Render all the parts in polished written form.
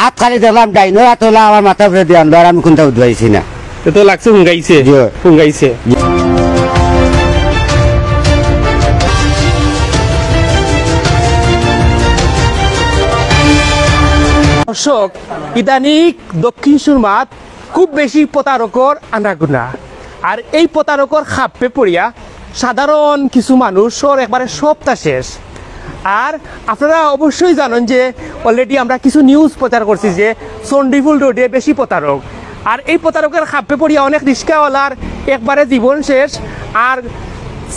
হাত খালি দেখলাম ডাইনো হাত হলো আমার মাথা উপরে দিয়ে আনলো আর আমি কোনটা উঠবাইছি না। তো লাগছে হুঙ্গাইছে হুঙ্গাইছে। দর্শক, ইদানিং দক্ষিণ সুরমাত খুব বেশি প্রতারকর আনাগুনা, আর এই প্রতারকর খাপে পড়িয়া সাধারণ কিছু মানুষের একবারে সপ্তাহ শেষ। আর আপনারা অবশ্যই জানেন যে অলরেডি আমরা কিছু নিউজ প্রচার করছি যে চণ্ডীপুল রোডে বেশি প্রতারক, আর এই প্রতারকের খাপে পড়িয়া অনেক রিক্সাওয়ালার একবারে জীবন শেষ। আর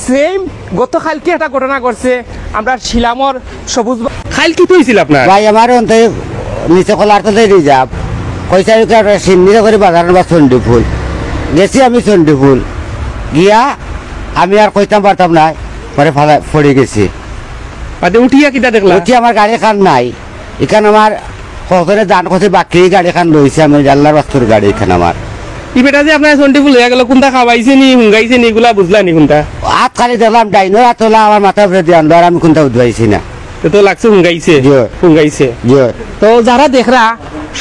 সেম গতকালকে একটা ঘটনা করছে আমরা শিলামর সবুজ খাইল কি হয়েছিল আপনার ভাই আমার অন্তে নিচে কলার তো রিজার্ভ কইসারি সিন্নিতে করে বাজার বা চণ্ডীপুল গেছি আমি চণ্ডীপুল গিয়া আমি আর কইতাম পারতাম না পরে পড়ে গেছি। উঠিয়া কিটা দেখলাম উঠি আমার গাড়ি খান নাই এখানে আমার কখনো দান করছে বাকি গাড়ি খান রয়েছে আমি আল্লাহর বাস্তুর গাড়ি এখানে আমার ই বেটা যে আপনার চণ্ডীপুল হয়ে গেল কোনটা খাওয়াইছে নি হুঙ্গাইছে নি এগুলা বুঝলা নি কোনটা হাত খালি দেখলাম ডাইনো হাত হলো আমার মাথা উপরে দিয়ে আনলো আর আমি কোনটা উঠবাইছি না। তো লাগছে হুঙ্গাইছে হুঙ্গাইছে। তো যারা দেখরা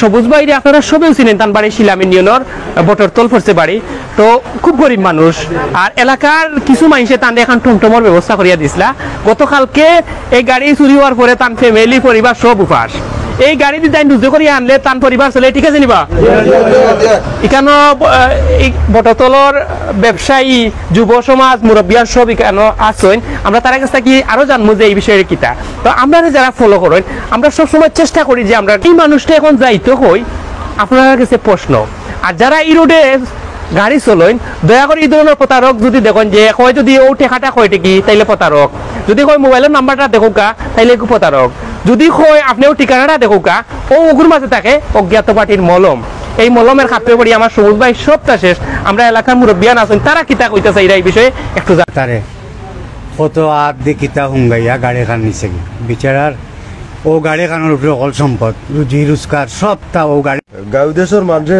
সবুজ বাইরে আপনারা সবেও চিনেন, তার বাড়ি শিলাম ইউনিয়নের বটরতল পড়ছে বাড়ি। তো খুব গরিব মানুষ, আর এলাকার কিছু মানুষে তান এখন টমটমর ব্যবস্থা করিয়া দিছিলা। গতকালকে এই গাড়ি চুরি হওয়ার পরে তান ফ্যামিলি পরিবার সব উপাস। এই গাড়ি দিয়ে রুজু করিয়া আনলে তান পরিবার চলে, ঠিক আছে নিবা। এখানে বটতলর ব্যবসায়ী যুব সমাজ মুরব্বিয়ার সব এখানে আসেন। আমরা তার কাছ থেকে আরো জানবো যে এই বিষয়ের কিতা। তো আমরা যারা ফলো করেন আমরা সবসময় চেষ্টা করি যে আমরা এই মানুষটা এখন যাইতে হই আপনার কাছে প্রশ্ন। আর যারা এই রোডে গাড়ি চলেন দয়া করে এই ধরনের প্রতারক যদি দেখেন যে হয় যদি ও টেকাটা হয় টেকি তাইলে প্রতারক, যদি হয় মোবাইলের নাম্বারটা দেখুকা তাইলে প্রতারক, যদি হয় আপনিও ঠিকানাটা দেখুকা ও ওগুর মাঝে থাকে অজ্ঞাত পার্টির মলম। এই মলমের খাপে পড়ি আমার সবুজ ভাই সবটা শেষ। আমরা এলাকার মুরব্বিয়ান আছেন তারা কিতা কইতেছে এই বিষয়ে একটু তারে কত আদ দি কিতা হুঙ্গাইয়া গাড়ি খান নিছে বিচারার ও গাড়ি খানোর উপরে অকল সম্পদ রুজি রোজগার সবটা ও গাড়ি গাঁও দেশের মানুষে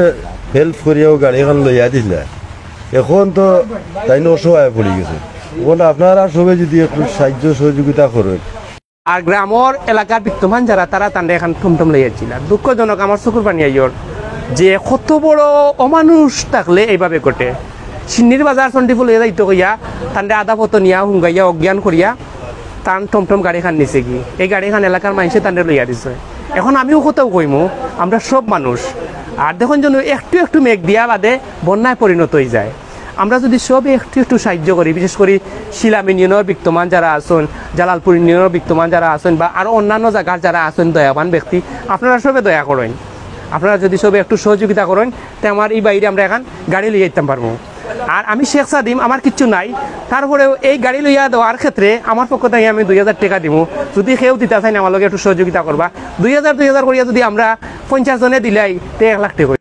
হেল্প করিয়াও গাড়ি খান লইয়া দিলে এখন তো তাই অসহায় পড়ে গেছে। এখন আপনারা সবাই যদি একটু সাহায্য সহযোগিতা করেন। আর গ্রামের এলাকার বিদ্যমান যারা তারা তান্ডে এখন টুমটুম লইয়াছিল। দুঃখজনক আমার চকুর পানি আইয়র যে কত বড় অমানুষ থাকলে এইভাবে ঘটে। সিন্নির বাজার চণ্ডীপুল লইয়া যাইতে কইয়া তান্ডে আদা পতনিয়া হুঙ্গাইয়া অজ্ঞান করিয়া তান টমটম গাড়ি খান নিছে কি এই গাড়ি খান এলাকার মানুষে তান্ডে লইয়া দিছে। এখন আমিও কোথাও কইমু আমরা সব মানুষ, আর দেখুন যেন একটু একটু মেঘ দিয়া বাদে বন্যায় পরিণত হয়ে যায়। আমরা যদি সবে একটু একটু সাহায্য করি, বিশেষ করে শিলাম ইউনিয়নের বিত্তমান যারা আছেন, জালালপুর ইউনিয়নের বিত্তমান যারা আছেন বা আরও অন্যান্য জায়গার যারা আছেন দয়াবান ব্যক্তি, আপনারা সবে দয়া করেন। আপনারা যদি সবে একটু সহযোগিতা করেন তো আমার এই বাইরে আমরা এখন গাড়ি লিয়ে যেতে পারবো। আর আমি শেখ সাদিম, আমার কিচ্ছু নাই, তারপরেও এই গাড়ি লইয়া দেওয়ার ক্ষেত্রে আমার পক্ষ থেকে আমি 2000 টাকা দিব। যদি কেউ দিতে চাই আমার লগে একটু সহযোগিতা করবা। 2000 করিয়া যদি আমরা 50 জনে দিলাই তো 1 লাখ টাকা।